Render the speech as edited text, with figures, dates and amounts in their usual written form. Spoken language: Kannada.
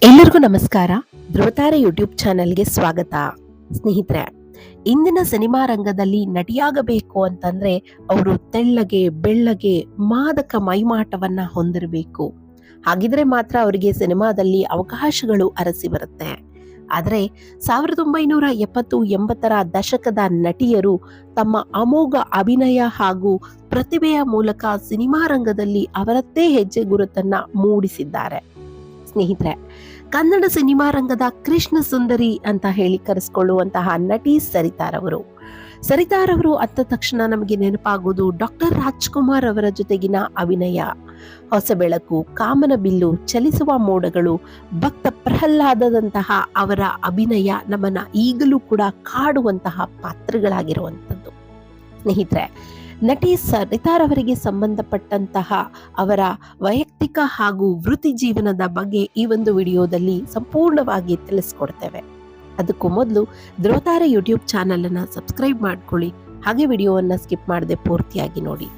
ಎಲ್ಲರಿಗೂ ನಮಸ್ಕಾರ. ಧ್ರುವತಾರೆ ಯೂಟ್ಯೂಬ್ ಚಾನೆಲ್ಗೆ ಸ್ವಾಗತ. ಸ್ನೇಹಿತರೆ, ಇಂದಿನ ಸಿನಿಮಾ ರಂಗದಲ್ಲಿ ನಟಿಯಾಗಬೇಕು ಅಂತಂದ್ರೆ ಅವರು ತೆಳ್ಳಗೆ, ಬೆಳ್ಳಗೆ, ಮಾದಕ ಮೈಮಾಟವನ್ನ ಹೊಂದಿರಬೇಕು. ಹಾಗಿದ್ರೆ ಮಾತ್ರ ಅವರಿಗೆ ಸಿನಿಮಾದಲ್ಲಿ ಅವಕಾಶಗಳು ಅರಸಿ ಬರುತ್ತೆ. ಆದರೆ 1970-80ರ ದಶಕದ ನಟಿಯರು ತಮ್ಮ ಅಮೋಘ ಅಭಿನಯ ಹಾಗೂ ಪ್ರತಿಭೆಯ ಮೂಲಕ ಸಿನಿಮಾ ರಂಗದಲ್ಲಿ ಅವರದ್ದೇ ಹೆಜ್ಜೆ ಗುರುತನ್ನ ಮೂಡಿಸಿದ್ದಾರೆ. ಸ್ನೇಹಿತರೆ, ಕನ್ನಡ ಸಿನಿಮಾ ರಂಗದ ಕೃಷ್ಣ ಸುಂದರಿ ಅಂತ ಹೇಳಿ ಕರೆಸ್ಕೊಳ್ಳುವಂತಹ ನಟಿ ಸರಿತಾರವರು. ಸರಿತಾರವರು ಅತ್ತ ತಕ್ಷಣ ನಮಗೆ ನೆನಪಾಗುವುದು ಡಾಕ್ಟರ್ ರಾಜ್ಕುಮಾರ್ ಅವರ ಜೊತೆಗಿನ ಅಭಿನಯ. ಹೊಸ ಬೆಳಕು, ಕಾಮನಬಿಲ್ಲು, ಚಲಿಸುವ ಮೋಡಗಳು, ಭಕ್ತ ಪ್ರಹ್ಲಾದದಂತಹ ಅವರ ಅಭಿನಯ ನಮ್ಮನ್ನ ಈಗಲೂ ಕೂಡ ಕಾಡುವಂತಹ ಪಾತ್ರಗಳಾಗಿರುವಂಥದ್ದು. ಸ್ನೇಹಿತರೆ, ನಟಿ ಸರಿತಾರವರಿಗೆ ಸಂಬಂಧಪಟ್ಟಂತಹ ಅವರ ವೈಯಕ್ತಿಕ ಹಾಗೂ ವೃತ್ತಿ ಜೀವನದ ಬಗ್ಗೆ ಈ ಒಂದು ವಿಡಿಯೋದಲ್ಲಿ ಸಂಪೂರ್ಣವಾಗಿ ತಿಳಿಸ್ಕೊಡ್ತೇವೆ. ಅದಕ್ಕೂ ಮೊದಲು ಧ್ರುವತಾರೆ ಯೂಟ್ಯೂಬ್ ಚಾನಲ್ ಅನ್ನ ಸಬ್ಸ್ಕ್ರೈಬ್ ಮಾಡ್ಕೊಳ್ಳಿ, ಹಾಗೆ ವಿಡಿಯೋವನ್ನ ಸ್ಕಿಪ್ ಮಾಡದೆ ಪೂರ್ತಿಯಾಗಿ ನೋಡಿ.